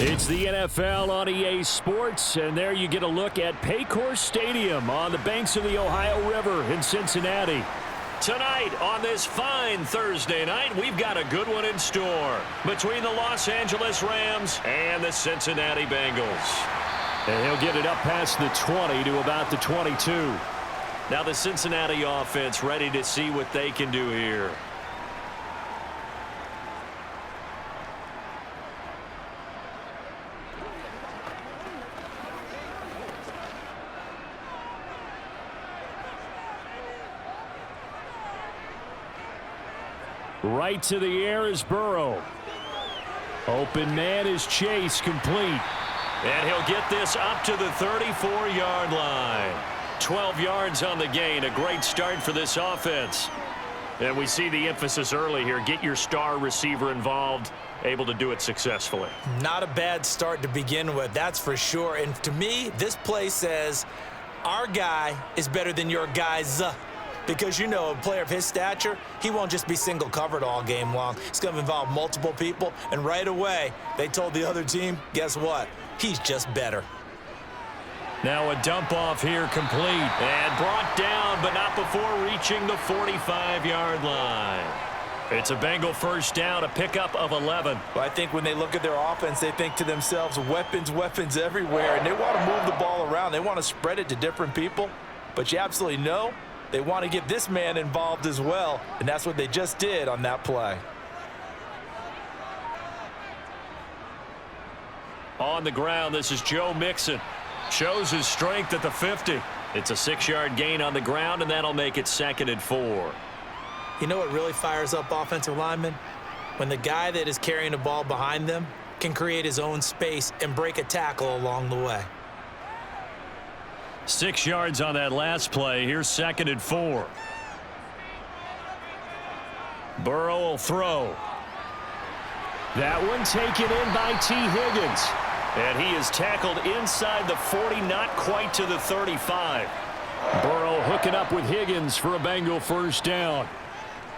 It's the NFL on EA Sports, and there you get a look at Paycor Stadium on the banks of the Ohio River in Cincinnati. Tonight, on this fine Thursday night, we've got a good one in store between the Los Angeles Rams and the Cincinnati Bengals. And he'll get it up past the 20 to about the 22. Now the Cincinnati offense ready to see what they can do here. Right to the air is Burrow. Open man is Chase, complete. And he'll get this up to the 34-yard line. 12 yards on the gain. A great start for this offense. And we see the emphasis early here. Get your star receiver involved. Able to do it successfully. Not a bad start to begin with, that's for sure. And to me, this play says our guy is better than your guys. Because, you know, a player of his stature, he won't just be single covered all game long. It's going to involve multiple people. And right away, they told the other team, guess what? He's just better. Now a dump off here complete. And brought down, but not before reaching the 45-yard line. It's a Bengal first down, a pickup of 11. Well, I think when they look at their offense, they think to themselves, weapons, weapons everywhere. And they want to move the ball around. They want to spread it to different people. But you absolutely know they want to get this man involved as well, and that's what they just did on that play. On the ground, this is Joe Mixon. Shows his strength at the 50. It's a 6-yard gain on the ground, and that'll make it 2nd and 4. You know what really fires up offensive linemen? When the guy that is carrying the ball behind them can create his own space and break a tackle along the way. 6 yards on that last play. Here's 2nd and 4. Burrow will throw. That one taken in by T. Higgins. And he is tackled inside the 40, not quite to the 35. Burrow hooking up with Higgins for a Bengal first down.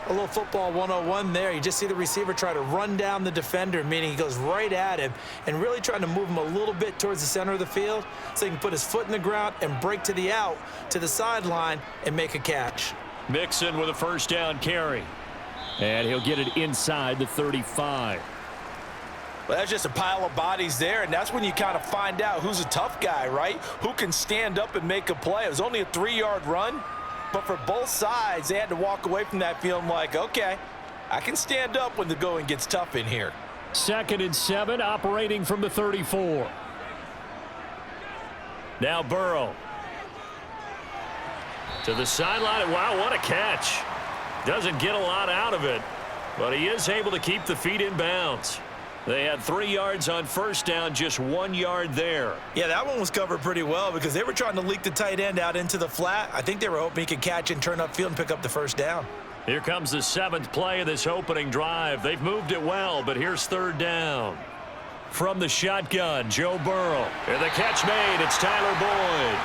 A little football 101 there. You just see the receiver try to run down the defender, meaning he goes right at him and really trying to move him a little bit towards the center of the field so he can put his foot in the ground and break to the out, to the sideline, and make a catch. Mixon with a first down carry. And he'll get it inside the 35. Well, that's just a pile of bodies there, and that's when you kind of find out who's a tough guy, right? Who can stand up and make a play. It was only a 3-yard run. But for both sides, they had to walk away from that feeling like, okay, I can stand up when the going gets tough in here. 2nd and 7, operating from the 34. Now Burrow. To the sideline. Wow, what a catch. Doesn't get a lot out of it, but he is able to keep the feet in bounds. They had 3 yards on first down, just 1 yard there. Yeah, that one was covered pretty well because they were trying to leak the tight end out into the flat. I think they were hoping he could catch and turn upfield and pick up the first down. Here comes the 7th play of this opening drive. They've moved it well, but here's 3rd down. From the shotgun, Joe Burrow. And the catch made. It's Tyler Boyd.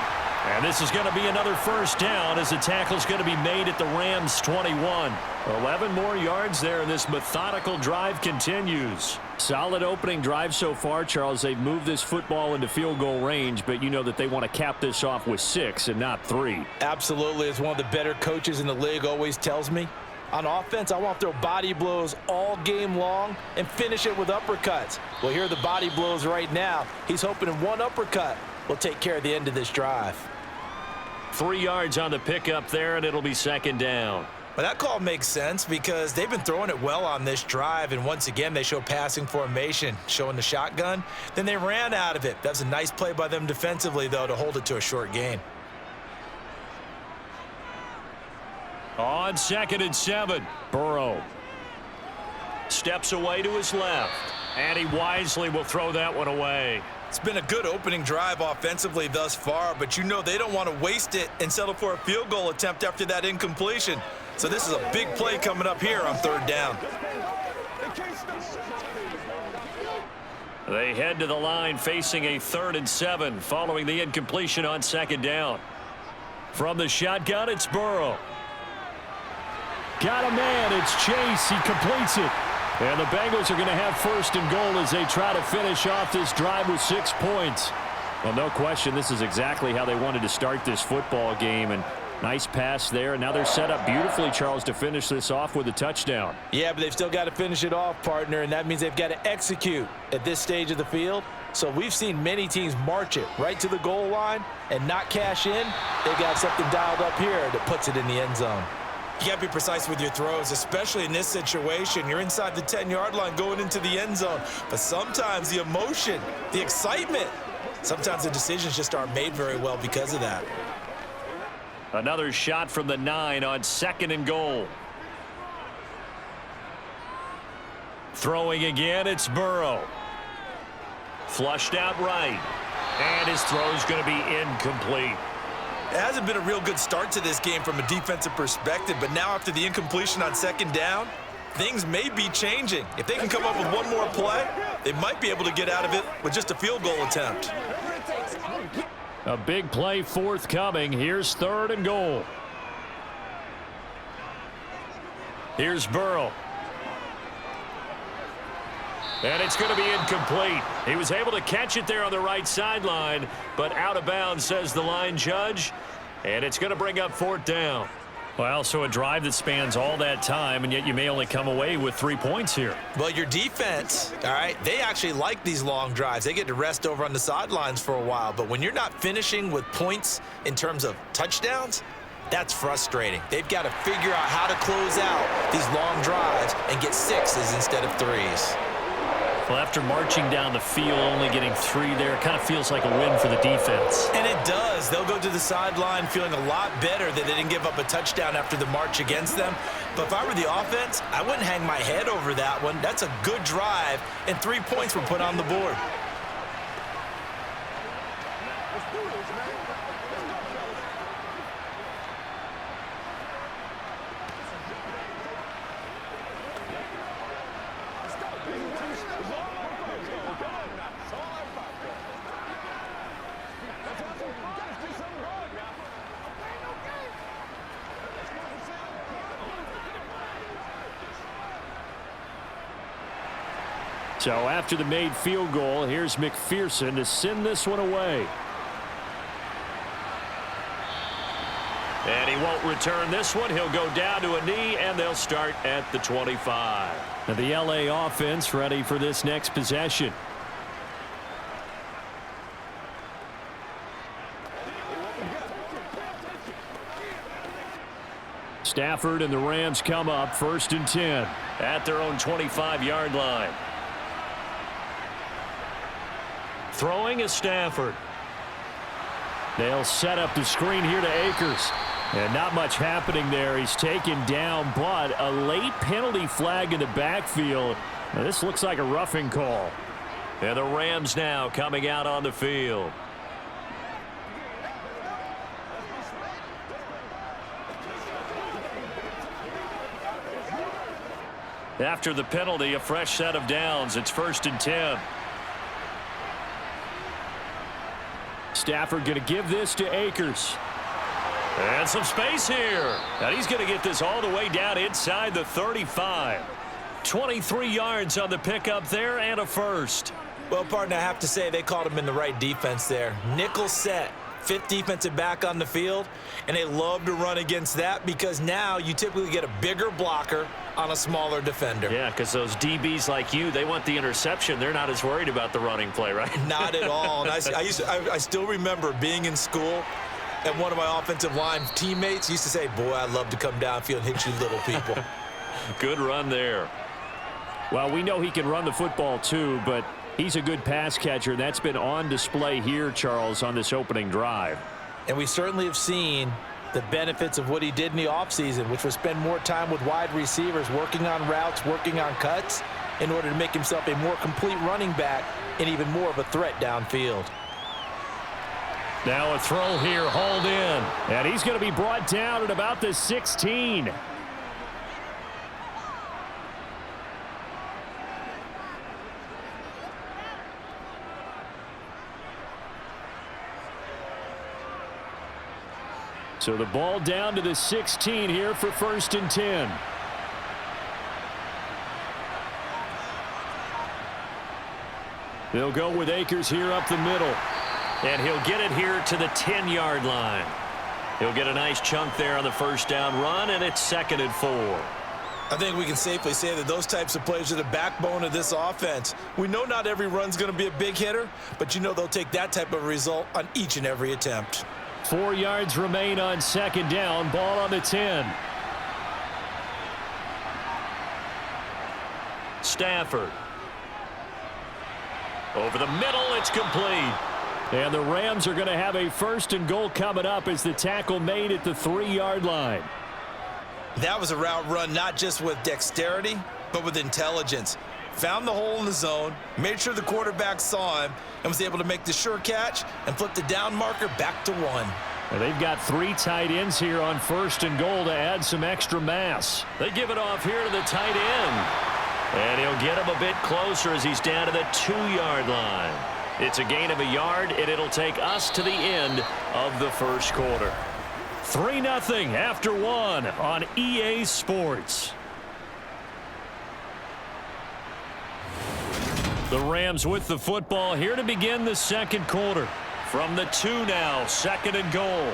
And this is going to be another first down as the tackle's going to be made at the Rams' 21. 11 more yards there, and this methodical drive continues. Solid opening drive so far, Charles. They've moved this football into field goal range, but you know that they want to cap this off with 6 and not 3. Absolutely. As one of the better coaches in the league always tells me, on offense, I want to throw body blows all game long and finish it with uppercuts. Well, here are the body blows right now. He's hoping one uppercut will take care of the end of this drive. 3 yards on the pickup there, and it'll be 2nd down. Well, that call makes sense because they've been throwing it well on this drive, and once again, they show passing formation, showing the shotgun. Then they ran out of it. That was a nice play by them defensively, though, to hold it to a short gain. On 2nd and 7, Burrow steps away to his left, and he wisely will throw that one away. It's been a good opening drive offensively thus far, but you know they don't want to waste it and settle for a field goal attempt after that incompletion. So this is a big play coming up here on 3rd down. They head to the line facing a 3rd and 7 following the incompletion on 2nd down. From the shotgun, it's Burrow. Got a man. It's Chase. He completes it. And the Bengals are going to have first and goal as they try to finish off this drive with 6 points. Well, no question, this is exactly how they wanted to start this football game. And nice pass there. And now they're set up beautifully, Charles, to finish this off with a touchdown. Yeah, but they've still got to finish it off, partner, and that means they've got to execute at this stage of the field. So we've seen many teams march it right to the goal line and not cash in. They've got something dialed up here that puts it in the end zone. You got to be precise with your throws, especially in this situation. You're inside the 10-yard line going into the end zone. But sometimes the emotion, the excitement, sometimes the decisions just aren't made very well because of that. Another shot from the 9 on 2nd and goal. Throwing again, it's Burrow. Flushed out right. And his throw's going to be incomplete. It hasn't been a real good start to this game from a defensive perspective, but now after the incompletion on 2nd down, things may be changing. If they can come up with one more play, they might be able to get out of it with just a field goal attempt. A big play forthcoming. Here's 3rd and goal. Here's Burrow. And it's going to be incomplete. He was able to catch it there on the right sideline, but out of bounds, says the line judge. And it's going to bring up 4th down. Well, so a drive that spans all that time, and yet you may only come away with 3 points here. Well, your defense, all right, they actually like these long drives. They get to rest over on the sidelines for a while. But when you're not finishing with points in terms of touchdowns, that's frustrating. They've got to figure out how to close out these long drives and get 6s instead of 3s. Well, after marching down the field, only getting 3 there, it kind of feels like a win for the defense. And it does. They'll go to the sideline feeling a lot better that they didn't give up a touchdown after the march against them. But if I were the offense, I wouldn't hang my head over that one. That's a good drive, and 3 points were put on the board. So after the made field goal, here's McPherson to send this one away. And he won't return this one. He'll go down to a knee, and they'll start at the 25. Now the LA offense ready for this next possession. Stafford and the Rams come up 1st and 10 at their own 25-yard line. Throwing is Stafford. They'll set up the screen here to Akers. And not much happening there. He's taken down, but a late penalty flag in the backfield. Now, this looks like a roughing call. And the Rams now coming out on the field. After the penalty, a fresh set of downs. It's 1st and 10. Stafford going to give this to Akers. And some space here. And he's going to get this all the way down inside the 35. 23 yards on the pickup there and a first. Well, partner, I have to say they called him in the right defense there. Nickel set. 5th defensive back on the field, and they love to run against that because now you typically get a bigger blocker on a smaller defender. Yeah, because those DBs like you, they want the interception. They're not as worried about the running play, right? Not at all. And I still remember being in school, and one of my offensive line teammates used to say, boy, I'd love to come downfield and hit you little people. Good run there. Well, we know he can run the football too, but he's a good pass catcher. That's been on display here, Charles, on this opening drive. And we certainly have seen the benefits of what he did in the offseason, which was spend more time with wide receivers, working on routes, working on cuts, in order to make himself a more complete running back and even more of a threat downfield. Now a throw here, hauled in. And he's going to be brought down at about the 16. So the ball down to the 16 here for 1st and 10. They'll go with Akers here up the middle. And he'll get it here to the 10-yard line. He'll get a nice chunk there on the first down run, and it's 2nd and 4. I think we can safely say that those types of plays are the backbone of this offense. We know not every run's going to be a big hitter, but you know they'll take that type of result on each and every attempt. 4 yards remain on 2nd down. Ball on the 10. Stafford. Over the middle, it's complete. And the Rams are going to have a 1st and goal coming up as the tackle made at the 3-yard line. That was a route run not just with dexterity, but with intelligence. Found the hole in the zone, made sure the quarterback saw him, and was able to make the sure catch and flip the down marker back to 1. And they've got 3 tight ends here on 1st and goal to add some extra mass. They give it off here to the tight end. And he'll get him a bit closer as he's down to the 2-yard line. It's a gain of a yard, and it'll take us to the end of the first quarter. 3-0 after 1 on EA Sports. The Rams with the football here to begin the second quarter. From the 2 now, 2nd and goal.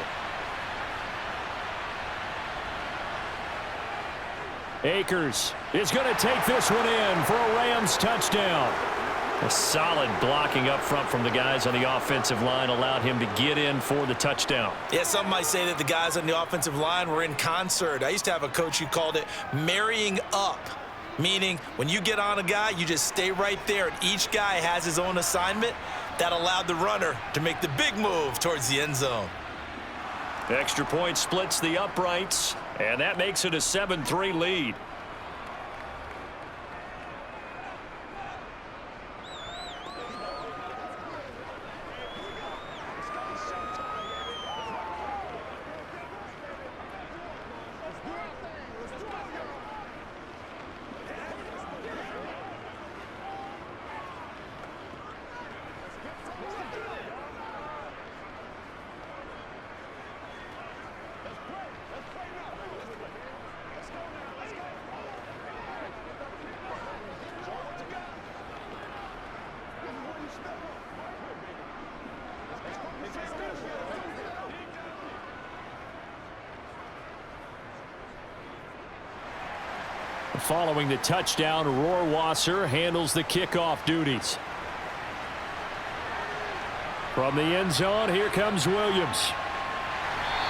Akers is going to take this one in for a Rams touchdown. A solid blocking up front from the guys on the offensive line allowed him to get in for the touchdown. Yeah, some might say that the guys on the offensive line were in concert. I used to have a coach who called it marrying up, meaning when you get on a guy, you just stay right there, and each guy has his own assignment. That allowed the runner to make the big move towards the end zone. Extra point splits the uprights, and that makes it a 7-3 lead. Following the touchdown, Rohrwasser handles the kickoff duties. From the end zone, here comes Williams.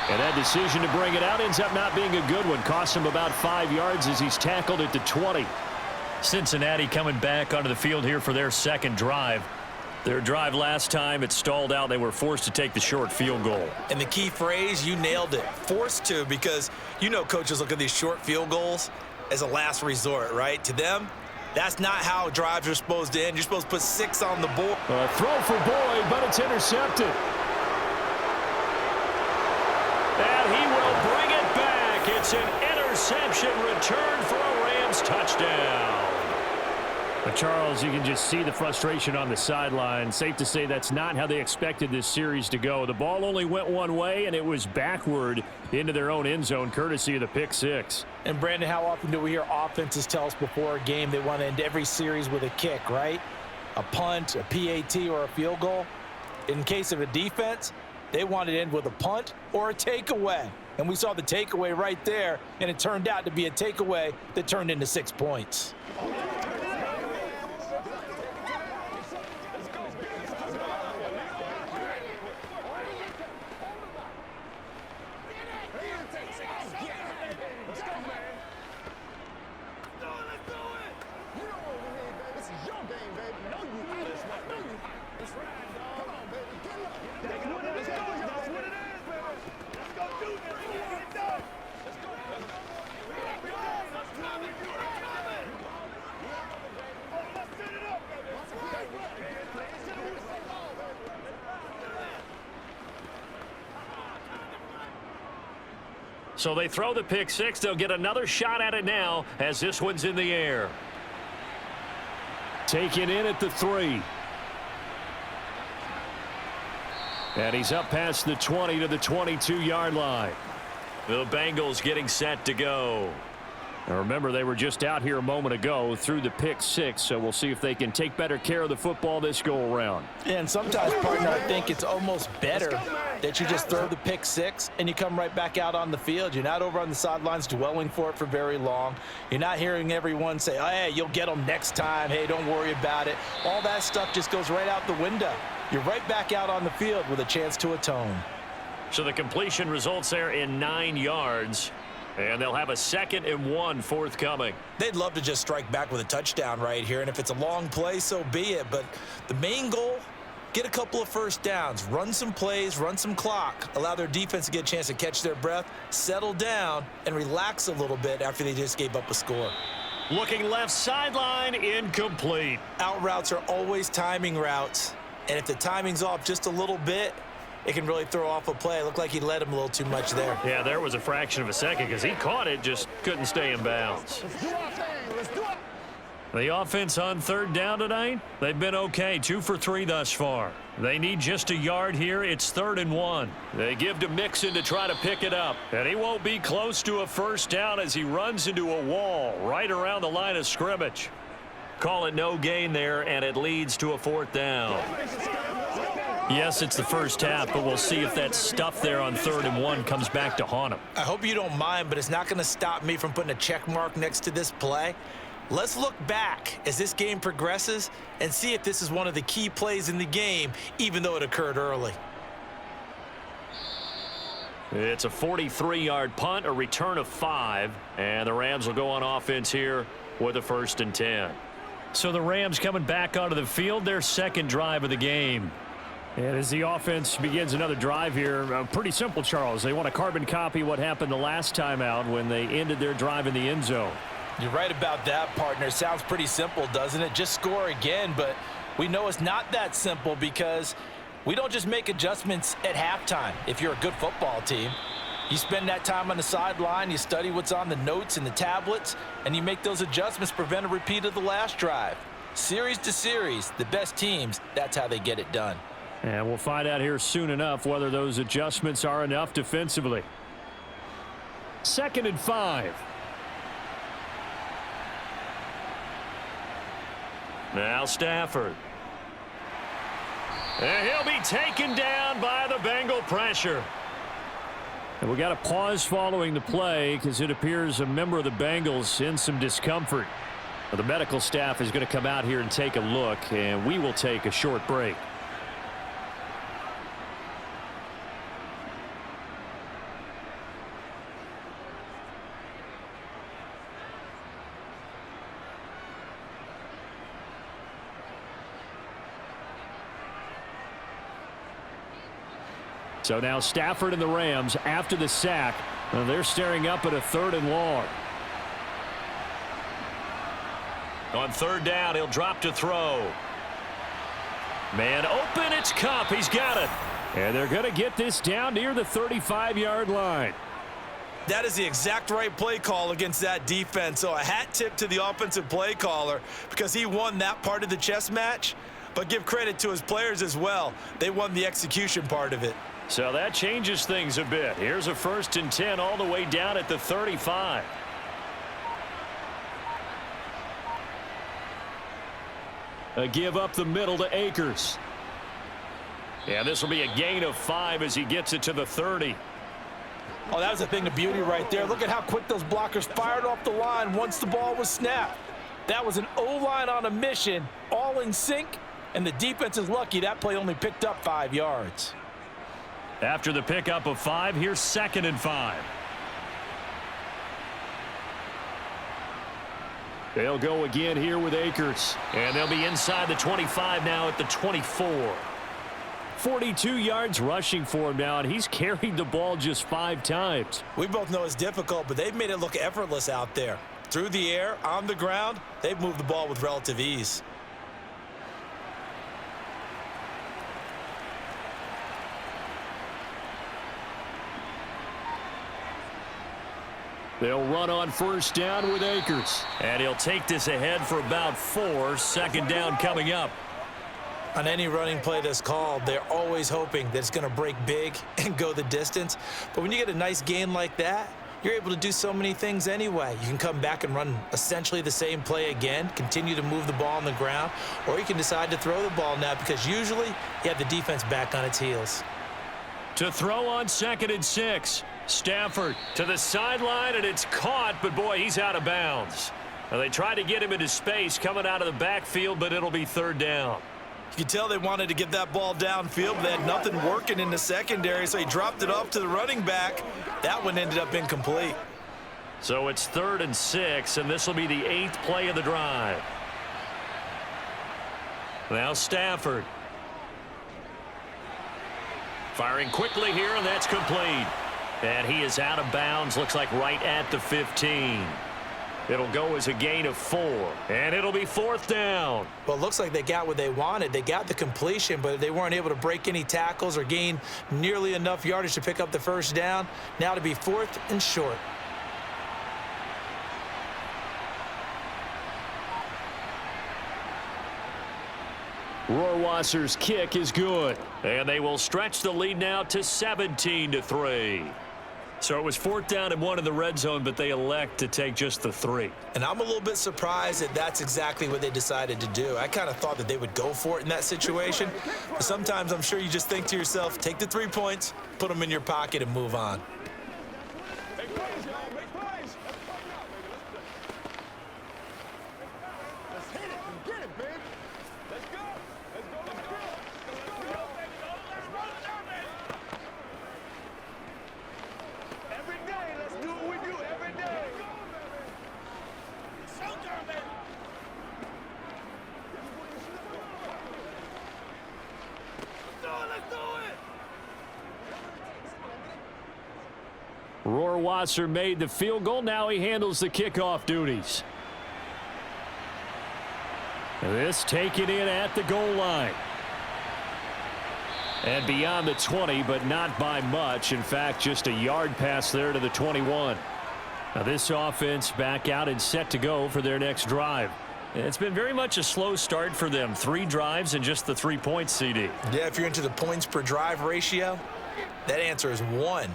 And that decision to bring it out ends up not being a good one. Costs him about 5 yards as he's tackled at the 20. Cincinnati coming back onto the field here for their second drive. Their drive last time, it stalled out. They were forced to take the short field goal. And the key phrase, you nailed it, forced to, because you know coaches look at these short field goals as a last resort, right? To them, that's not how drives are supposed to end. You're supposed to put 6 on the board. Throw for Boyd, but it's intercepted. And he will bring it back. It's an interception return for a Rams touchdown. But Charles, you can just see the frustration on the sideline. Safe to say that's not how they expected this series to go. The ball only went one way, and it was backward into their own end zone, courtesy of the pick 6. And, Brandon, how often do we hear offenses tell us before a game they want to end every series with a kick, right? A punt, a PAT, or a field goal. In case of a defense, they want to end with a punt or a takeaway. And we saw the takeaway right there, and it turned out to be a takeaway that turned into 6 points. So they throw the pick 6. They'll get another shot at it now as this one's in the air. Taken in at the 3. And he's up past the 20 to the 22-yard line. The Bengals getting set to go. Now remember, they were just out here a moment ago through the pick 6, so we'll see if they can take better care of the football this go-around. And sometimes, partner, I think it's almost better that you just throw the pick 6 and you come right back out on the field. You're not over on the sidelines dwelling for it for very long. You're not hearing everyone say, oh, hey, you'll get them next time. Hey, don't worry about it. All that stuff just goes right out the window. You're right back out on the field with a chance to atone. So the completion results there in 9 yards. And they'll have a 2nd and 1 forthcoming. They'd love to just strike back with a touchdown right here, and if it's a long play, so be it. But the main goal, get a couple of first downs, run some plays, run some clock, allow their defense to get a chance to catch their breath, settle down, and relax a little bit after they just gave up a score. Looking left sideline, incomplete. Out routes are always timing routes, and if the timing's off just a little bit, it can really throw off a play. It looked like he led him a little too much there. Yeah, there was a fraction of a second because he caught it, just couldn't stay in bounds. The offense on 3rd down tonight, they've been okay, 2 for 3 thus far. They need just a yard here. It's 3rd and 1. They give to Mixon to try to pick it up, and he won't be close to a first down as he runs into a wall right around the line of scrimmage. Call it no gain there, and it leads to a 4th down. Yes, it's the first half, but we'll see if that stuff there on 3rd and 1 comes back to haunt him. I hope you don't mind, but it's not going to stop me from putting a check mark next to this play. Let's look back as this game progresses and see if this is one of the key plays in the game, even though it occurred early. It's a 43-yard punt, a return of 5, and the Rams will go on offense here with a 1st and 10. So the Rams coming back onto the field, their 2nd drive of the game. And as the offense begins another drive here, pretty simple, Charles. They want to carbon copy what happened the last time out when they ended their drive in the end zone. You're right about that, partner. Sounds pretty simple, doesn't it? Just score again, but we know it's not that simple because we don't just make adjustments at halftime if you're a good football team. You spend that time on the sideline, you study what's on the notes and the tablets, and you make those adjustments to prevent a repeat of the last drive. Series to series, the best teams, that's how they get it done. And we'll find out here soon enough whether those adjustments are enough defensively. 2nd and 5. Now Stafford. And he'll be taken down by the Bengal pressure. And we got a pause following the play because it appears a member of the Bengals in some discomfort. Well, the medical staff is going to come out here and take a look, and we will take a short break. So now Stafford and the Rams after the sack. They're staring up at a 3rd and long. On 3rd down, he'll drop to throw. Man open, it's Kupp. He's got it. And they're going to get this down near the 35-yard line. That is the exact right play call against that defense. So a hat tip to the offensive play caller because he won that part of the chess match. But give credit to his players as well. They won the execution part of it. So that changes things a bit. Here's a 1st and 10 all the way down at the 35. A give up the middle to Akers. Yeah, this will be a gain of 5 as he gets it to the 30. Oh, that was a thing of beauty right there. Look at how quick those blockers fired off the line once the ball was snapped. That was an O-line on a mission, all in sync, and the defense is lucky that play only picked up 5 yards. After the pickup of 5, here's 2nd and 5. They'll go again here with Akers. And they'll be inside the 25 now at the 24. 42 yards rushing for him now, and he's carried the ball just 5 times. We both know it's difficult, but they've made it look effortless out there. Through the air, on the ground, they've moved the ball with relative ease. They'll run on 1st down with Akers. And he'll take this ahead for about 4. 2nd down coming up. On any running play that's called, they're always hoping that it's going to break big and go the distance. But when you get a nice gain like that, you're able to do so many things anyway. You can come back and run essentially the same play again, continue to move the ball on the ground, or you can decide to throw the ball now because usually you have the defense back on its heels. To throw on 2nd and 6. Stafford to the sideline, and it's caught, but boy, he's out of bounds. Now, they tried to get him into space coming out of the backfield, but it'll be 3rd down. You can tell they wanted to get that ball downfield, but they had nothing working in the secondary, so he dropped it off to the running back. That one ended up incomplete. So it's 3rd and 6, and this will be the 8th play of the drive. Now Stafford. Firing quickly here, and that's complete. And he is out of bounds, looks like right at the 15. It'll go as a gain of 4, and it'll be 4th down. Well, it looks like they got what they wanted. They got the completion, but they weren't able to break any tackles or gain nearly enough yardage to pick up the 1st down. Now to be 4th and short. Rohrwasser's kick is good, and they will stretch the lead now to 17-3. So it was 4th down and 1 in the red zone, but they elect to take just the 3. And I'm a little bit surprised that that's exactly what they decided to do. I kind of thought that they would go for it in that situation. But sometimes I'm sure you just think to yourself, take the 3 points, put them in your pocket, and move on. Rohrwasser made the field goal. Now he handles the kickoff duties. This taken in at the goal line. And beyond the 20, but not by much. In fact, just a yard pass there to the 21. Now this offense back out and set to go for their next drive. It's been very much a slow start for them. 3 drives and just the 3 points, CD. Yeah, if you're into the points per drive ratio, that answer is 1.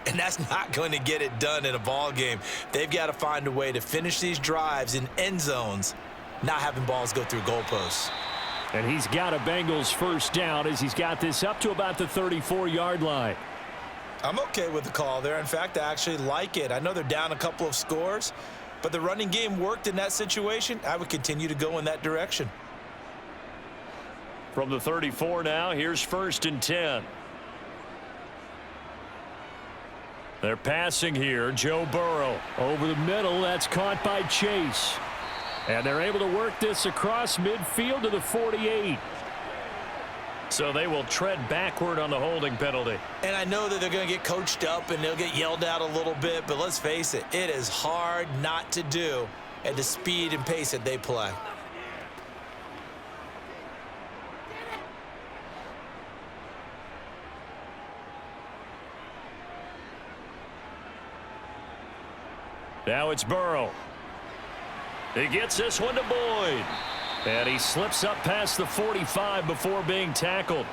And that's not going to get it done in a ball game. They've got to find a way to finish these drives in end zones, not having balls go through goalposts. And he's got a Bengals 1st down as he's got this up to about the 34-yard line. I'm okay with the call there. In fact, I actually like it. I know they're down a couple of scores, but the running game worked in that situation. I would continue to go in that direction. From the 34 now, here's 1st and 10. They're passing here. Joe Burrow over the middle. That's caught by Chase. And they're able to work this across midfield to the 48. So they will tread backward on the holding penalty. And I know that they're going to get coached up and they'll get yelled at a little bit, but let's face it, it is hard not to do at the speed and pace that they play. Now it's Burrow. He gets this one to Boyd. And he slips up past the 45 before being tackled.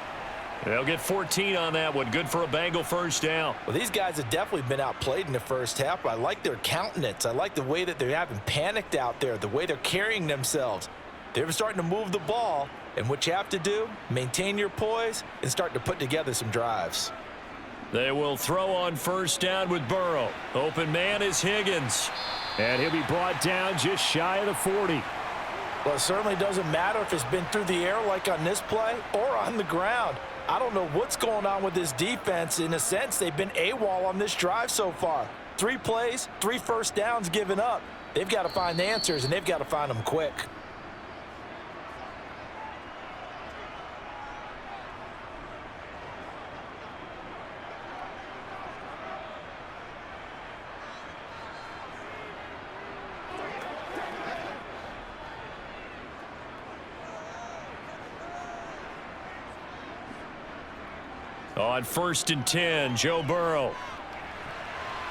They'll get 14 on that one. Good for a Bengal 1st down. Well, these guys have definitely been outplayed in the 1st half. I like their countenance. I like the way that they haven't panicked out there, the way they're carrying themselves. They're starting to move the ball. And what you have to do, maintain your poise and start to put together some drives. They will throw on 1st down with Burrow. Open man is Higgins. And he'll be brought down just shy of the 40. Well, it certainly doesn't matter if it's been through the air like on this play or on the ground. I don't know what's going on with this defense. In a sense, they've been AWOL on this drive so far. 3 plays, 3 1st downs given up. They've got to find the answers, and they've got to find them quick. On 1st and 10, Joe Burrow.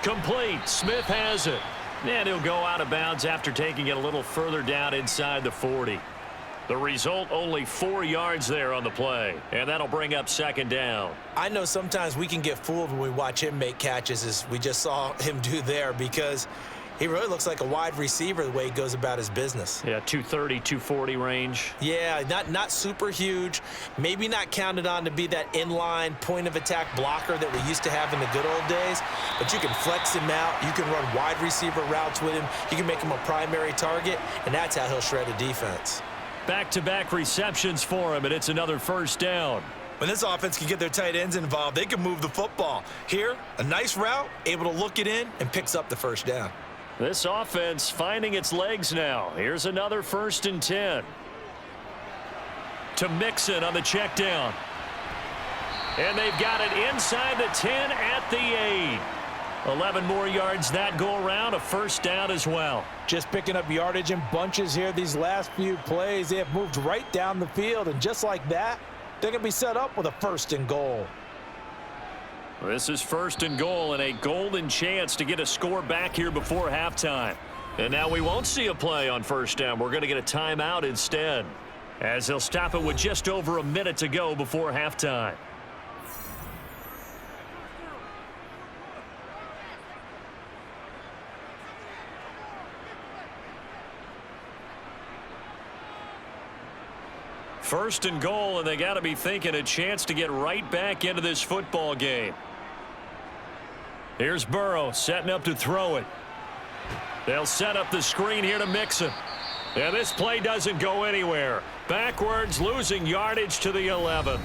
Complete. Smith has it. And he'll go out of bounds after taking it a little further down inside the 40. The result, only 4 yards there on the play. And that'll bring up second down. I know sometimes we can get fooled when we watch him make catches, as we just saw him do there, because he really looks like a wide receiver the way he goes about his business. Yeah, 230, 240 range. Yeah, not super huge. Maybe not counted on to be that inline point-of-attack blocker that we used to have in the good old days. But you can flex him out. You can run wide receiver routes with him. You can make him a primary target, and that's how he'll shred a defense. Back-to-back receptions for him, and it's another first down. When this offense can get their tight ends involved, they can move the football. Here, a nice route, able to look it in, and picks up the first down. This offense finding its legs now. Here's another 1st and 10. To Mixon on the check down. And they've got it inside the 10 at the 8. 11 more yards that go around, a first down as well. Just picking up yardage in bunches here these last few plays. They have moved right down the field, and just like that, they're going to be set up with a 1st and goal. This is 1st and goal and a golden chance to get a score back here before halftime. And now we won't see a play on 1st down. We're going to get a timeout instead, as they'll stop it with just over a minute to go before halftime. First and goal, and they got to be thinking a chance to get right back into this football game. Here's Burrow setting up to throw it. They'll set up the screen here to Mixon. And this play doesn't go anywhere. Backwards, losing yardage to the 11.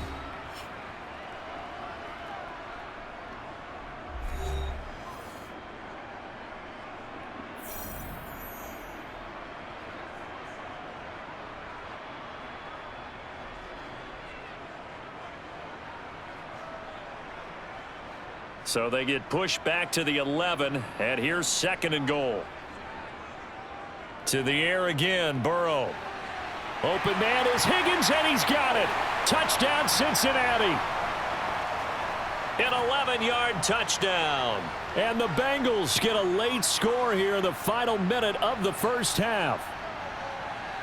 So they get pushed back to the 11, and here's 2nd and goal. To the air again, Burrow. Open man is Higgins, and he's got it. Touchdown, Cincinnati. An 11-yard touchdown. And the Bengals get a late score here in the final minute of the first half.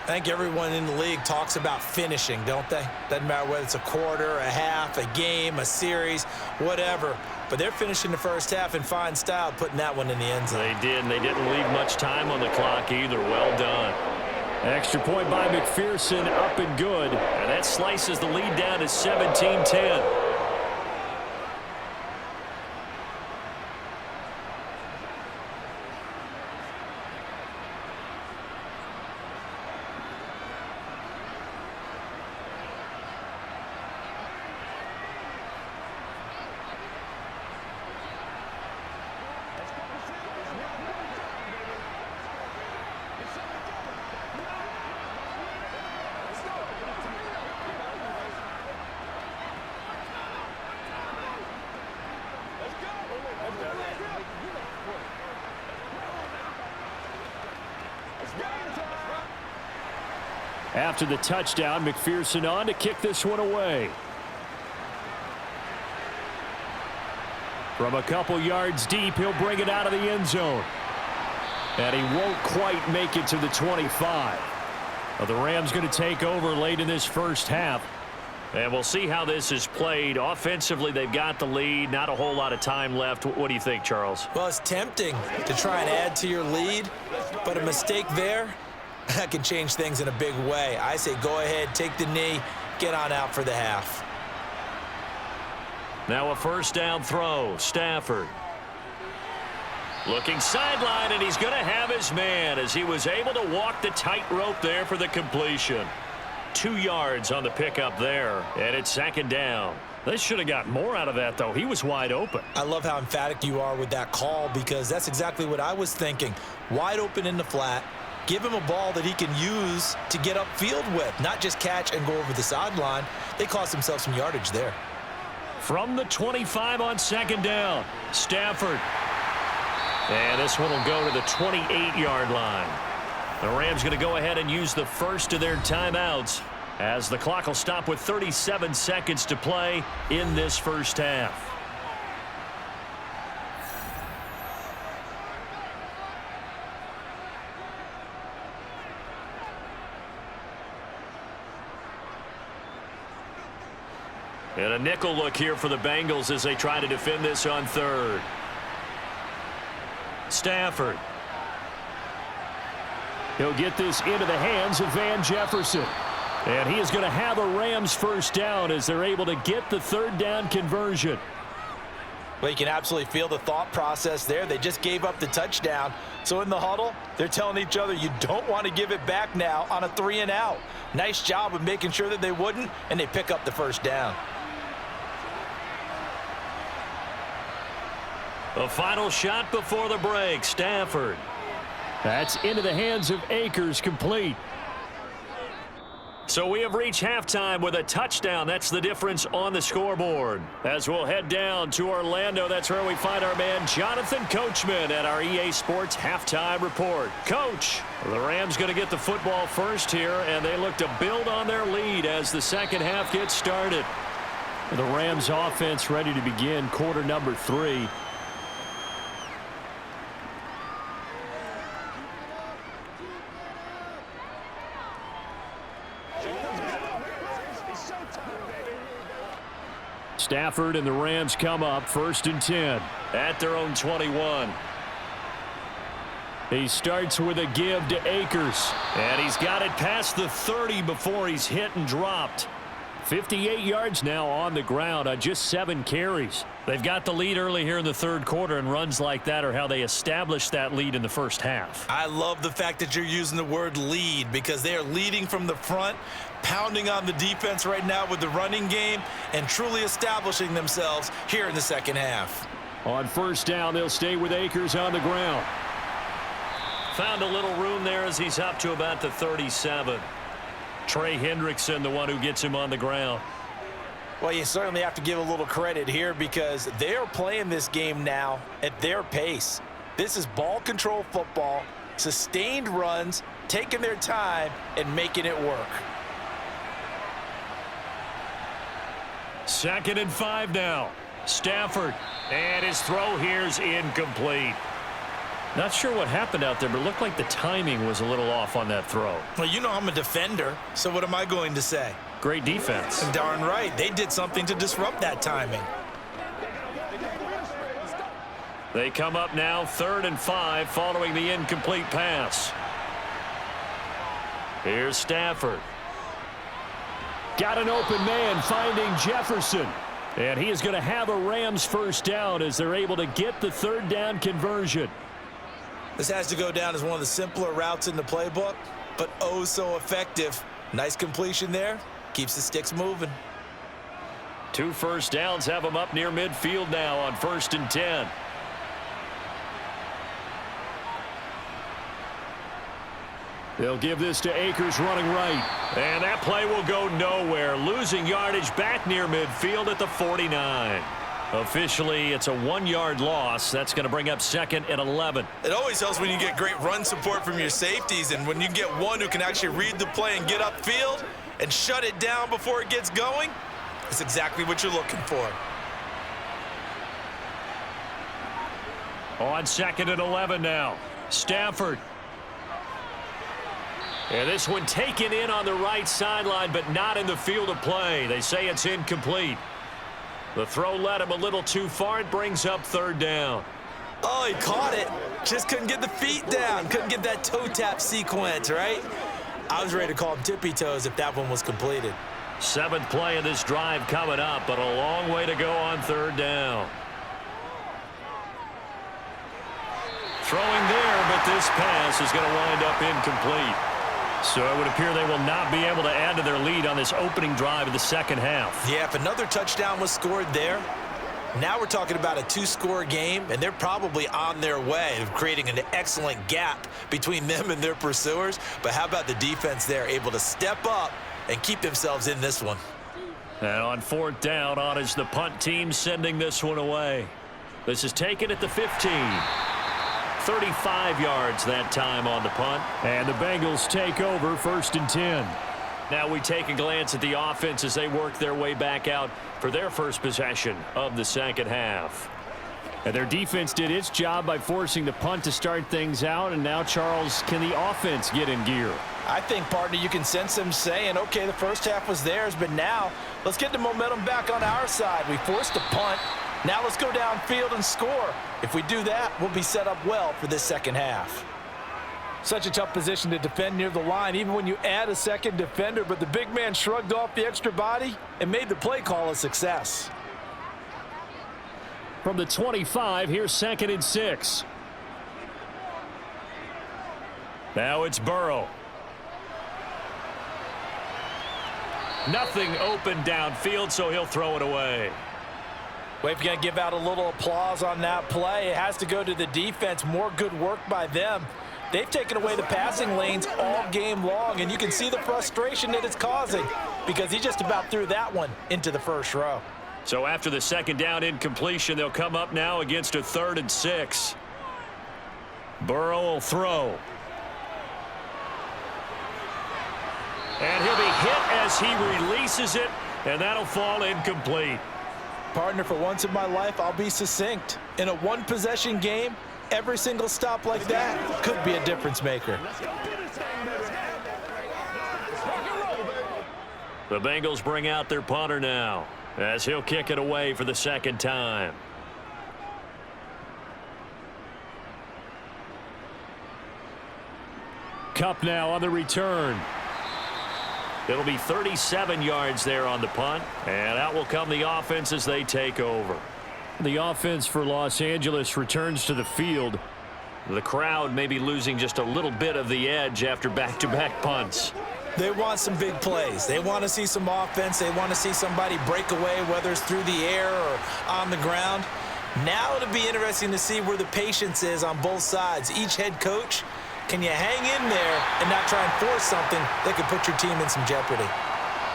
I think everyone in the league talks about finishing, don't they? Doesn't matter whether it's a quarter, a half, a game, a series, whatever. But they're finishing the first half in fine style, putting that one in the end zone. They did, and they didn't leave much time on the clock either. Well done. Extra point by McPherson, up and good. And that slices the lead down to 17-10. After the touchdown, McPherson on to kick this one away. From a couple yards deep, he'll bring it out of the end zone. And he won't quite make it to the 25. Well, the Rams going to take over late in this first half. And we'll see how this is played. Offensively, they've got the lead. Not a whole lot of time left. What do you think, Charles? Well, it's tempting to try and add to your lead, but a mistake there, that can change things in a big way. I say go ahead, take the knee, get on out for the half. Now a first down throw. Stafford. Looking sideline, and he's going to have his man as he was able to walk the tightrope there for the completion. 2 yards on the pickup there, and it's 2nd down. They should have got more out of that, though. He was wide open. I love how emphatic you are with that call, because that's exactly what I was thinking. Wide open in the flat. Give him a ball that he can use to get upfield with, not just catch and go over the sideline. They cost themselves some yardage there. From the 25 on 2nd down, Stafford. And this one will go to the 28-yard line. The Rams going to go ahead and use the first of their timeouts as the clock will stop with 37 seconds to play in this first half. And a nickel look here for the Bengals as they try to defend this on third. Stafford. He'll get this into the hands of Van Jefferson. And he is going to have a Rams first down as they're able to get the third down conversion. Well, you can absolutely feel the thought process there. They just gave up the touchdown. So in the huddle, they're telling each other, you don't want to give it back now on a 3-and-out. Nice job of making sure that they wouldn't, and they pick up the first down. The final shot before the break, Stafford. That's into the hands of Akers, complete. So we have reached halftime with a touchdown. That's the difference on the scoreboard. As we'll head down to Orlando, that's where we find our man Jonathan Coachman at our EA Sports Halftime Report. Coach, the Rams going to get the football first here, and they look to build on their lead as the second half gets started. The Rams offense ready to begin quarter number 3. Stafford and the Rams come up 1st and 10 at their own 21. He starts with a give to Akers, and he's got it past the 30 before he's hit and dropped. 58 yards now on the ground on just 7 carries. They've got the lead early here in the third quarter, and runs like that are how they established that lead in the first half. I love the fact that you're using the word lead because they are leading from the front, pounding on the defense right now with the running game, and truly establishing themselves here in the second half. On first down, they'll stay with Akers on the ground. Found a little room there as he's up to about the 37. Trey Hendrickson, the one who gets him on the ground. Well, you certainly have to give a little credit here because they are playing this game now at their pace. This is ball control football, sustained runs, taking their time, and making it work. 2nd and 5 now. Stafford, and his throw here's incomplete. Not sure what happened out there, but it looked like the timing was a little off on that throw. Well, you know I'm a defender, so what am I going to say? Great defense. Darn right. They did something to disrupt that timing. They come up now 3rd and 5 following the incomplete pass. Here's Stafford. Got an open man finding Jefferson. And he is going to have a Rams first down as they're able to get the third down conversion. This has to go down as one of the simpler routes in the playbook, but oh so effective. Nice completion there. Keeps the sticks moving. 2 first downs have them up near midfield now on 1st and 10. They'll give this to Akers running right. And that play will go nowhere. Losing yardage back near midfield at the 49. Officially, it's a 1-yard loss. That's going to bring up 2nd and 11. It always helps when you get great run support from your safeties, and when you get one who can actually read the play and get upfield and shut it down before it gets going, it's exactly what you're looking for. On 2nd and 11 now. Stafford. And this one taken in on the right sideline, but not in the field of play. They say it's incomplete. The throw led him a little too far. It brings up 3rd down. Oh, he caught it. Just couldn't get the feet down. Couldn't get that toe tap sequence, right? I was ready to call him tippy toes if that one was completed. 7th play of this drive coming up, but a long way to go on 3rd down. Throwing there, but this pass is going to wind up incomplete. So it would appear they will not be able to add to their lead on this opening drive of the second half. Yeah, if another touchdown was scored there, now we're talking about a 2-score game, and they're probably on their way of creating an excellent gap between them and their pursuers. But how about the defense there, able to step up and keep themselves in this one? And on 4th down, on is the punt team sending this one away. This is taken at the 15. 35 yards that time on the punt. And the Bengals take over 1st and 10. Now we take a glance at the offense as they work their way back out for their first possession of the second half. And their defense did its job by forcing the punt to start things out. And now, Charles, can the offense get in gear? I think, partner, you can sense them saying, okay, the first half was theirs, but now let's get the momentum back on our side. We forced a punt. Now let's go downfield and score. If we do that, we'll be set up well for this second half. Such a tough position to defend near the line, even when you add a second defender, but the big man shrugged off the extra body and made the play call a success. From the 25, here's 2nd and 6. Now it's Burrow. Nothing open downfield, so he'll throw it away. Well, if you're going to give out a little applause on that play, it has to go to the defense. More good work by them. They've taken away the passing lanes all game long, and you can see the frustration that it's causing because he just about threw that one into the first row. So after the second down incompletion, they'll come up now against a 3rd and 6. Burrow will throw. And he'll be hit as he releases it, and that'll fall incomplete. Partner, for once in my life, I'll be succinct. In a one-possession game, every single stop like that could be a difference maker. The Bengals bring out their punter now, as he'll kick it away for the second time. Kupp now on the return. It'll be 37 yards there on the punt, and out will come the offense as they take over. The offense for Los Angeles returns to the field. The crowd may be losing just a little bit of the edge after back-to-back punts. They want some big plays. They want to see some offense. They want to see somebody break away, whether it's through the air or on the ground. Now it'll be interesting to see where the patience is on both sides. Each head coach, can you hang in there and not try and force something that could put your team in some jeopardy?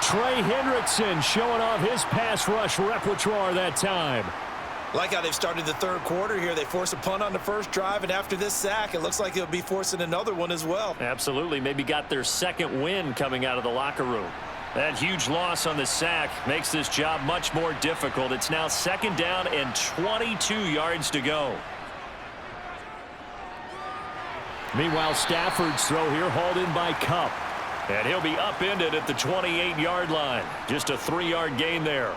Trey Hendrickson showing off his pass rush repertoire that time. Like how they've started the third quarter here. They force a punt on the first drive, and after this sack, it looks like they'll be forcing another one as well. Absolutely. Maybe got their second win coming out of the locker room. That huge loss on the sack makes this job much more difficult. It's now 2nd down and 22 yards to go. Meanwhile, Stafford's throw here hauled in by Kupp. And he'll be upended at the 28-yard line. Just a 3-yard gain there.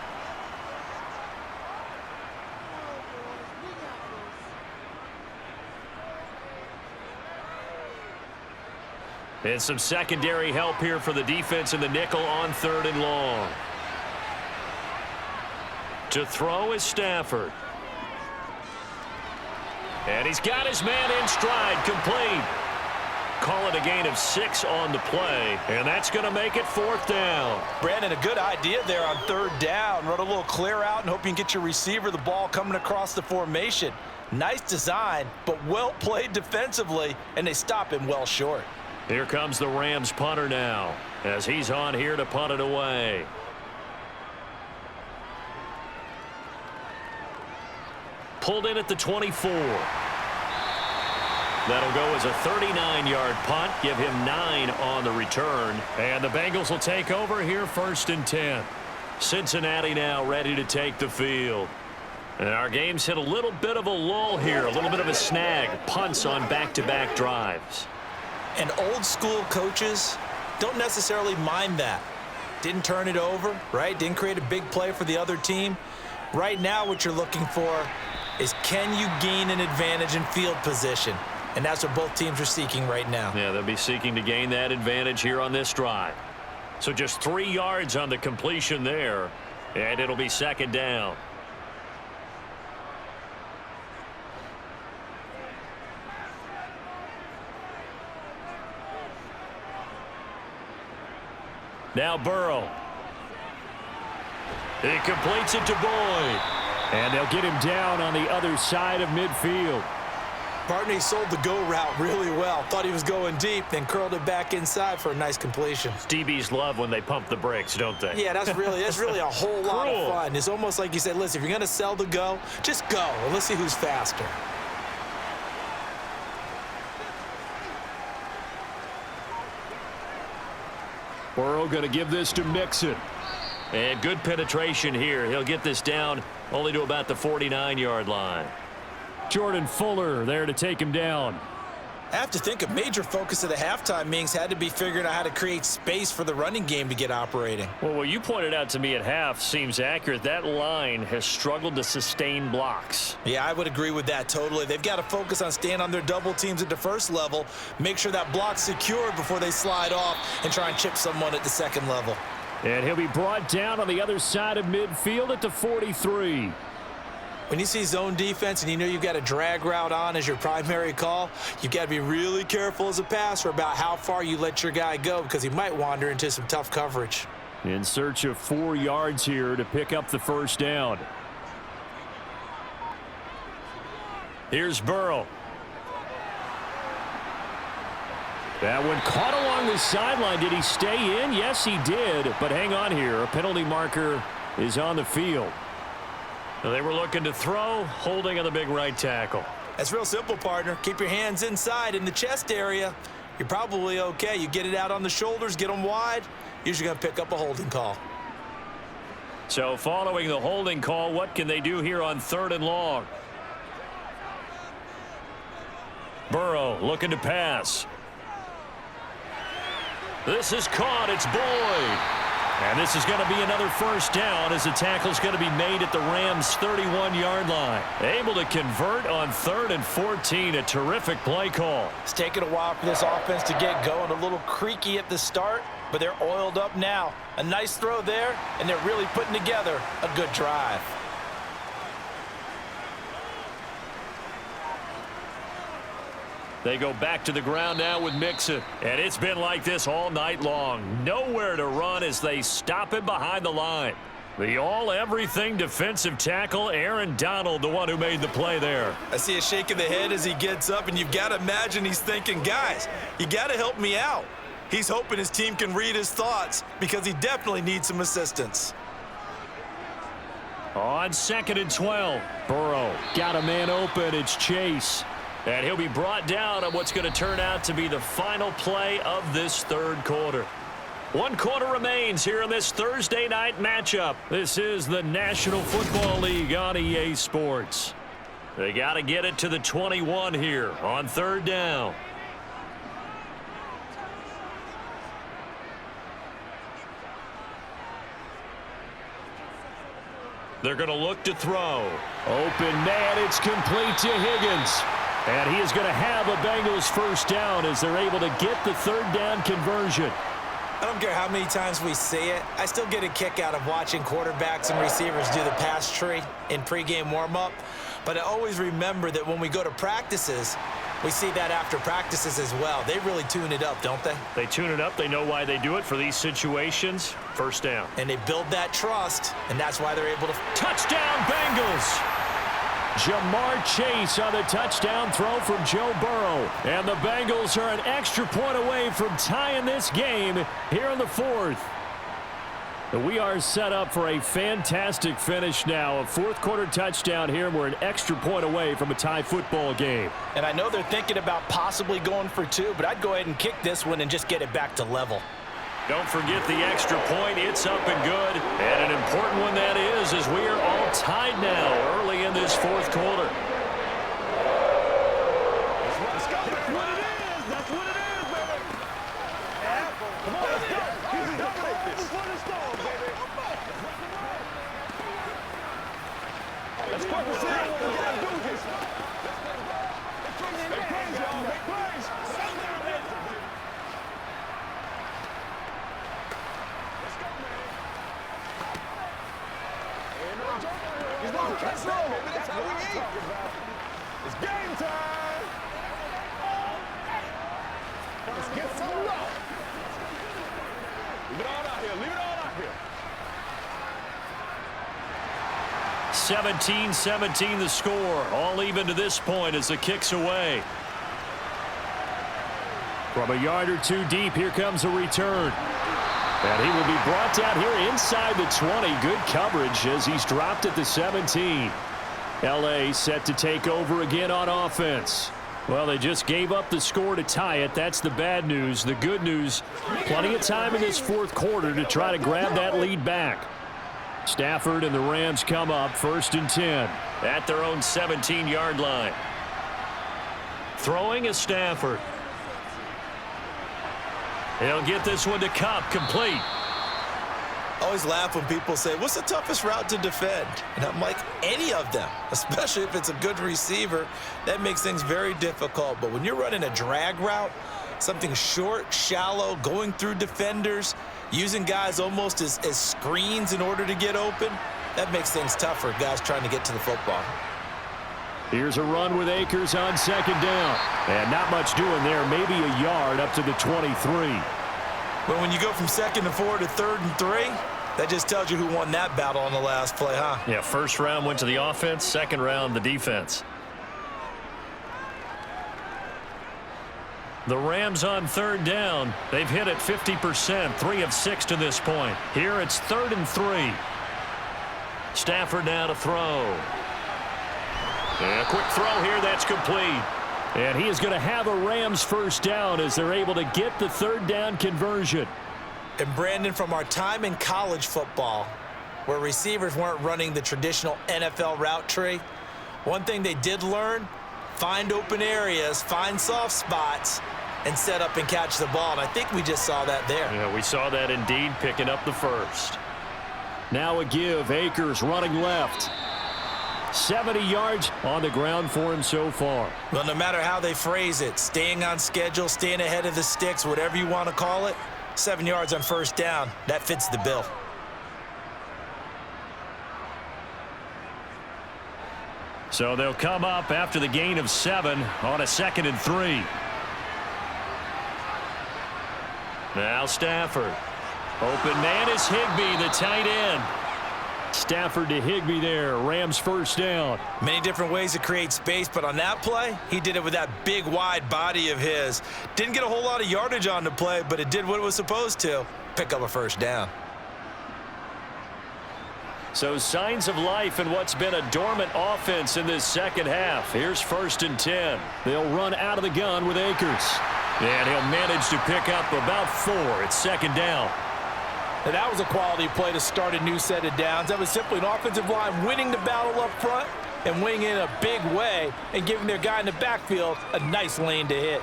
And some secondary help here for the defense in the nickel on 3rd and long. To throw is Stafford. And he's got his man in stride, complete. Call it a gain of 6 on the play, and that's going to make it 4th down. Brandon, a good idea there on 3rd down. Run a little clear out and hope you can get your receiver the ball coming across the formation. Nice design, but well played defensively, and they stop him well short. Here comes the Rams punter now, as he's on here to punt it away. Pulled in at the 24. That'll go as a 39-yard punt. Give him 9 on the return. And the Bengals will take over here 1st and 10. Cincinnati now ready to take the field. And our game's hit a little bit of a lull here, a little bit of a snag. Punts on back-to-back drives. And old school coaches don't necessarily mind that. Didn't turn it over, right? Didn't create a big play for the other team. Right now what you're looking for is, can you gain an advantage in field position? And that's what both teams are seeking right now. Yeah, they'll be seeking to gain that advantage here on this drive. So just 3 yards on the completion there, and it'll be 2nd down. Now Burrow. He completes it to Boyd. And they'll get him down on the other side of midfield. Partner, he sold the go route really well. Thought he was going deep, then curled it back inside for a nice completion. DBs love when they pump the brakes, don't they? Yeah, that's really a whole lot of fun. It's almost like you said, listen, if you're going to sell the go, just go. And let's see who's faster. Burrow going to give this to Mixon. And good penetration here. He'll get this down only to about the 49-yard line. Jordan Fuller there to take him down. I have to think a major focus of the halftime meetings had to be figuring out how to create space for the running game to get operating. Well, what you pointed out to me at half seems accurate. That line has struggled to sustain blocks. Yeah, I would agree with that totally. They've got to focus on staying on their double teams at the first level, make sure that block's secured before they slide off and try and chip someone at the second level. And he'll be brought down on the other side of midfield at the 43. When you see zone defense and you know you've got a drag route on as your primary call, you've got to be really careful as a passer about how far you let your guy go because he might wander into some tough coverage. In search of 4 yards here to pick up the first down. Here's Burrow. That one caught along the sideline. Did he stay in? Yes, he did. But hang on here. A penalty marker is on the field. They were looking to throw, holding on the big right tackle. That's real simple, partner. Keep your hands inside in the chest area. You're probably okay. You get it out on the shoulders, get them wide, usually going to pick up a holding call. So following the holding call, what can they do here on 3rd and long? Burrow looking to pass. This is caught. It's Boyd. And this is going to be another first down as the tackle's going to be made at the Rams' 31-yard line. Able to convert on 3rd and 14. A terrific play call. It's taken a while for this offense to get going. A little creaky at the start, but they're oiled up now. A nice throw there, and they're really putting together a good drive. They go back to the ground now with Mixon. And it's been like this all night long. Nowhere to run as they stop him behind the line. The all-everything defensive tackle, Aaron Donald, the one who made the play there. I see a shake of the head as he gets up, and you've got to imagine he's thinking, guys, you got to help me out. He's hoping his team can read his thoughts because he definitely needs some assistance. On 2nd and 12, Burrow got a man open. It's Chase. And he'll be brought down on what's going to turn out to be the final play of this 3rd quarter. 1 quarter remains here in this Thursday night matchup. This is the National Football League on EA Sports. They got to get it to the 21 here on 3rd down. They're going to look to throw. Open man, it's complete to Higgins. And he is going to have a Bengals first down as they're able to get the 3rd down conversion. I don't care how many times we say it, I still get a kick out of watching quarterbacks and receivers do the pass tree in pregame warm-up. But I always remember that when we go to practices, we see that after practices as well. They really tune it up, don't they? They tune it up. They know why they do it for these situations. First down. And they build that trust, and that's why they're able to... Touchdown, Bengals! Jamar Chase on the touchdown throw from Joe Burrow. And the Bengals are an extra point away from tying this game here in the 4th. We are set up for a fantastic finish now. A 4th quarter touchdown here, and we're an extra point away from a tie football game. And I know they're thinking about possibly going for 2, but I'd go ahead and kick this one and just get it back to level. Don't forget the extra point. It's up and good. And an important one that is, as we are all tied now early in this 4th quarter. Let's go. That's what it is. That's what it is, baby. Yeah. Come on, let's go. Let's dominate this. Before the storm, baby. Let's focus in on what we got to do here. Make plays, y'all. Make plays. That's how we eat. It's game time. Let's get some love. Leave it all out here. Leave it all out here. 17-17 the score. All even to this point as the kick's away. From a yard or 2 deep, here comes a return. And he will be brought down here inside the 20. Good coverage as he's dropped at the 17. L.A. set to take over again on offense. Well, they just gave up the score to tie it. That's the bad news. The good news, plenty of time in this 4th quarter to try to grab that lead back. Stafford and the Rams come up 1st and 10 at their own 17-yard line. Throwing is Stafford. He'll get this one to Kupp, complete. I always laugh when people say, what's the toughest route to defend? And I'm like, any of them, especially if it's a good receiver. That makes things very difficult. But when you're running a drag route, something short, shallow, going through defenders, using guys almost as screens in order to get open, that makes things tough for guys trying to get to the football. Here's a run with Akers on 2nd down. And not much doing there, maybe a yard up to the 23. But when you go from 2nd and 4 to 3rd and 3, that just tells you who won that battle on the last play, huh? Yeah, first round went to the offense, second round the defense. The Rams on 3rd down. They've hit it 50%, 3 of 6 to this point. Here it's 3rd and 3. Stafford now to throw. And a quick throw here, that's complete. And he is going to have a Rams first down as they're able to get the 3rd down conversion. And Brandon, from our time in college football, where receivers weren't running the traditional NFL route tree, one thing they did learn, find open areas, find soft spots, and set up and catch the ball. And I think we just saw that there. Yeah, we saw that indeed, picking up the first. Now a give, Akers running left. 70 yards on the ground for him so far. Well, no matter how they phrase it, staying on schedule, staying ahead of the sticks, whatever you want to call it, 7 yards on 1st down, that fits the bill. So they'll come up after the gain of 7 on a 2nd and 3. Now Stafford. Open man is Higbee, the tight end. Stafford to Higbee there. Rams first down. Many different ways to create space, but on that play, he did it with that big, wide body of his. Didn't get a whole lot of yardage on the play, but it did what it was supposed to. Pick up a first down. So signs of life in what's been a dormant offense in this second half. Here's 1st and 10. They'll run out of the gun with Akers. And he'll manage to pick up about 4. It's 2nd down. And that was a quality play to start a new set of downs. That was simply an offensive line winning the battle up front and winning in a big way and giving their guy in the backfield a nice lane to hit.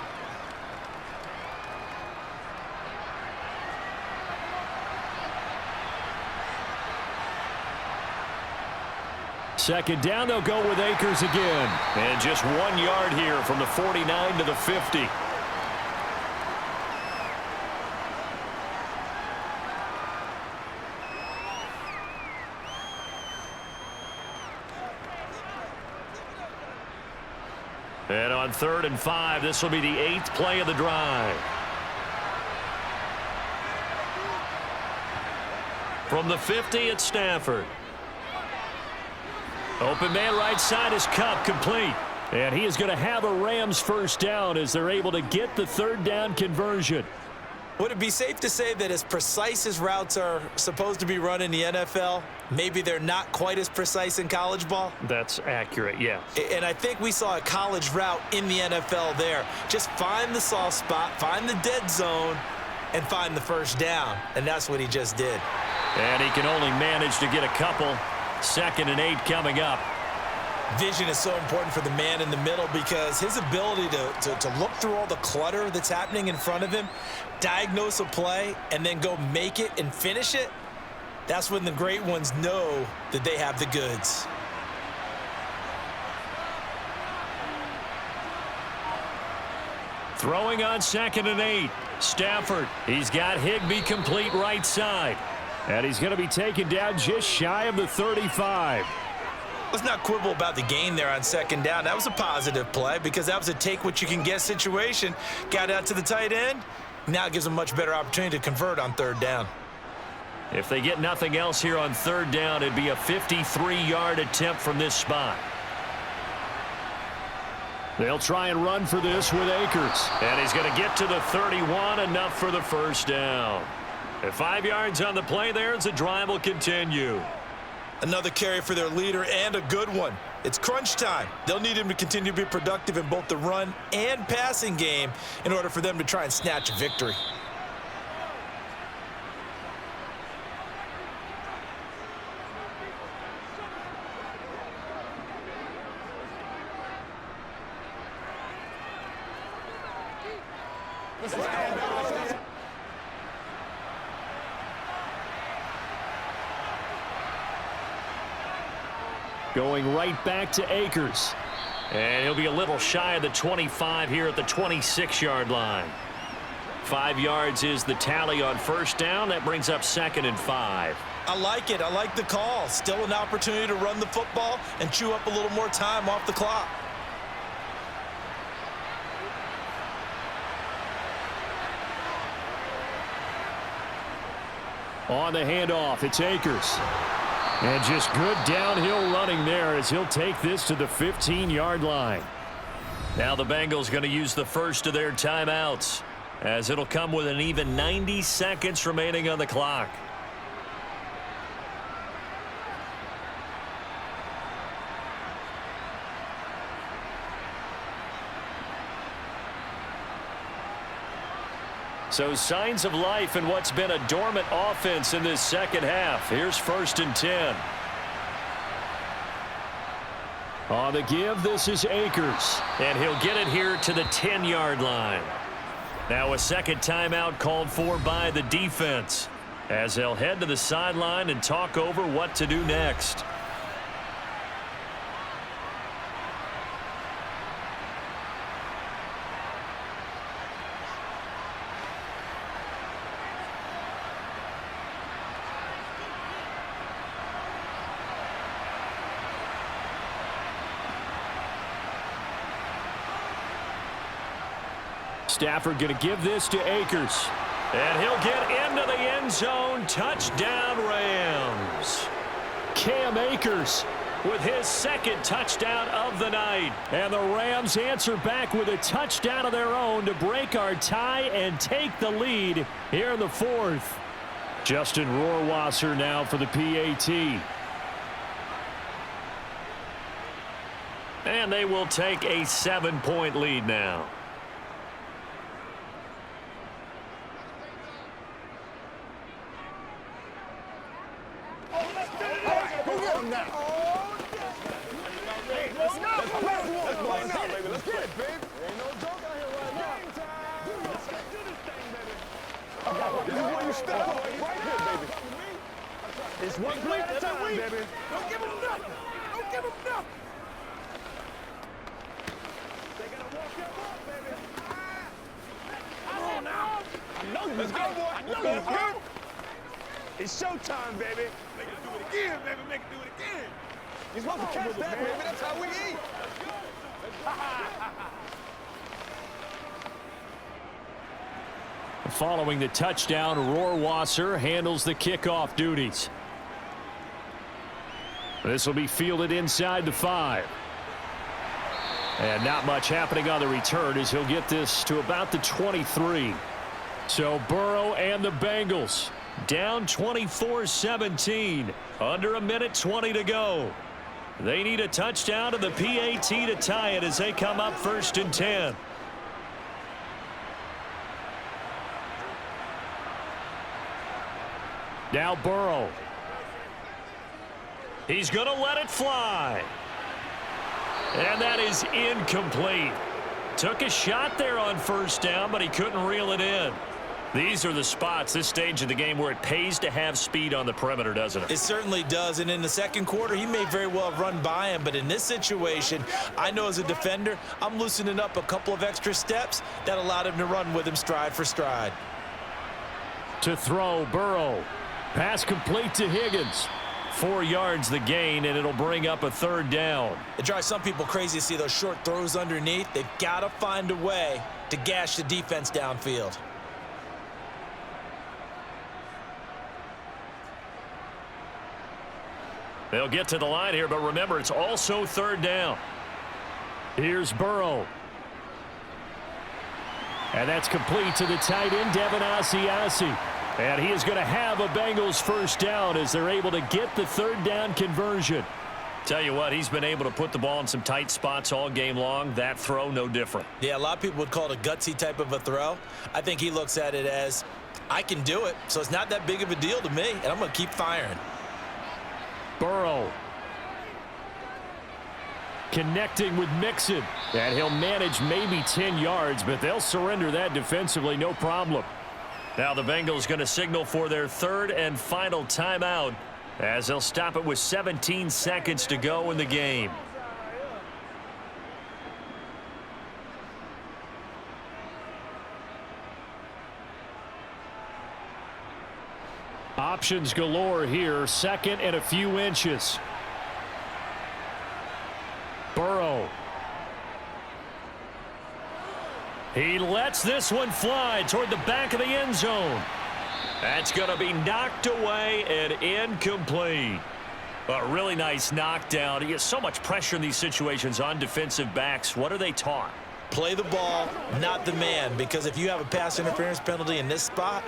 Second down, they'll go with Akers again. And just 1 yard here from the 49 to the 50. And on 3rd and 5, this will be the 8th play of the drive. From the 50, it's Stafford. Open man right side is Kupp, complete. And he is going to have a Rams first down as they're able to get the 3rd down conversion. Would it be safe to say that as precise as routes are supposed to be run in the NFL, maybe they're not quite as precise in college ball? That's accurate, yes. And I think we saw a college route in the NFL there. Just find the soft spot, find the dead zone, and find the first down. And that's what he just did. And he can only manage to get a couple. 2nd and 8 coming up. Vision is so important for the man in the middle because his ability to look through all the clutter that's happening in front of him, diagnose a play, and then go make it and finish it, that's when the great ones know that they have the goods. Throwing on 2nd and 8. Stafford. He's got Higbee complete right side. And he's going to be taken down just shy of the 35. Let's not quibble about the gain there on 2nd down. That was a positive play because that was a take-what-you-can-get situation. Got out to the tight end. Now it gives them a much better opportunity to convert on 3rd down. If they get nothing else here on 3rd down, it'd be a 53-yard attempt from this spot. They'll try and run for this with Akers. And he's going to get to the 31, enough for the first down. At 5 yards on the play there, as the drive will continue. Another carry for their leader and a good one. It's crunch time. They'll need him to continue to be productive in both the run and passing game in order for them to try and snatch a victory. Going right back to Akers. And he'll be a little shy of the 25 here at the 26-yard line. 5 yards is the tally on first down. That brings up 2nd and 5. I like it. I like the call. Still an opportunity to run the football and chew up a little more time off the clock. On the handoff, it's Akers. And just good downhill running there as he'll take this to the 15-yard line. Now the Bengals going to use the first of their timeouts, as it'll come with an even 90 seconds remaining on the clock. So signs of life in what's been a dormant offense in this second half. Here's 1st and 10. On the give, this is Akers. And he'll get it here to the 10-yard line. Now a second timeout called for by the defense, as they'll head to the sideline and talk over what to do next. Stafford going to give this to Akers. And he'll get into the end zone. Touchdown, Rams. Cam Akers with his 2nd touchdown of the night. And the Rams answer back with a touchdown of their own to break our tie and take the lead here in the 4th. Justin Rohrwasser now for the PAT. And they will take a 7-point lead now. It's one play at a time, baby. Don't give him nothing. Don't give him nothing. They gotta walk that ball, baby. Come on now. I know you. Let's go, boy. I know you. Go. It's showtime, baby. Make it do it again, baby. Make it do it again. You're supposed to catch that, baby. That's how we eat. Let's go. Following the touchdown, Rohrwasser handles the kickoff duties. This will be fielded inside the 5. And not much happening on the return as he'll get this to about the 23. So Burrow and the Bengals down 24-17. Under a minute 20 to go. They need a touchdown to the PAT to tie it as they come up 1st and 10. Now Burrow. He's going to let it fly. And that is incomplete. Took a shot there on first down, but he couldn't reel it in. These are the spots, this stage of the game, where it pays to have speed on the perimeter, doesn't it? It certainly does, and in the second quarter, he may very well have run by him, but in this situation, I know as a defender, I'm loosening up a couple of extra steps that allowed him to run with him stride for stride. To throw, Burrow. Pass complete to Higgins. 4 yards the gain, and it'll bring up a 3rd down. It drives some people crazy to see those short throws underneath. They've got to find a way to gash the defense downfield. They'll get to the line here, but remember, it's also 3rd down. Here's Burrow. And that's complete to the tight end, Devin Asiasi. And he is going to have a Bengals 1st down as they're able to get the 3rd down conversion. Tell you what, he's been able to put the ball in some tight spots all game long. That throw, no different. Yeah, a lot of people would call it a gutsy type of a throw. I think he looks at it as, I can do it, so it's not that big of a deal to me, and I'm going to keep firing. Burrow. connecting with Mixon. And he'll manage maybe 10 yards, but they'll surrender that defensively, no problem. Now the Bengals going to signal for their third and final timeout as they'll stop it with 17 seconds to go in the game. Options galore here. Second and a few inches. Burrow. He lets this one fly toward the back of the end zone. That's going to be knocked away and incomplete. A really nice knockdown. He gets so much pressure in these situations on defensive backs. What are they taught? Play the ball, not the man, because if you have a pass interference penalty in this spot,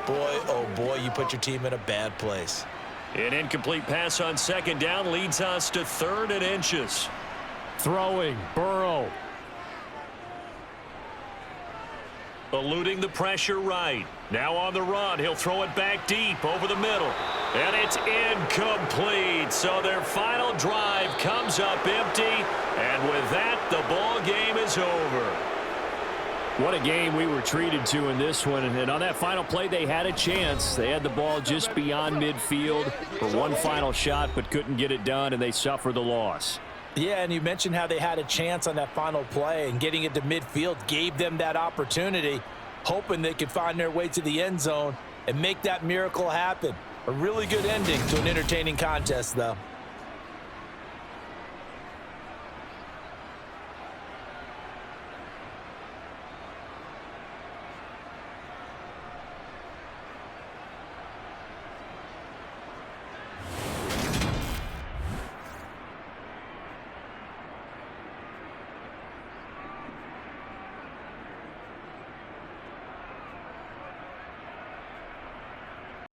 boy, oh boy, you put your team in a bad place. An incomplete pass on second down leads us to third and inches. Throwing, Burrow. Eluding the pressure right. Now on the run, he'll throw it back deep over the middle. And it's incomplete. So their final drive comes up empty. And with that, the ball game is over. What a game we were treated to in this one. And on that final play, they had a chance. They had the ball just beyond midfield for one final shot, but couldn't get it done, and they suffered the loss. Yeah, and you mentioned how they had a chance on that final play, and getting it to midfield gave them that opportunity, hoping they could find their way to the end zone and make that miracle happen. A really good ending to an entertaining contest, though.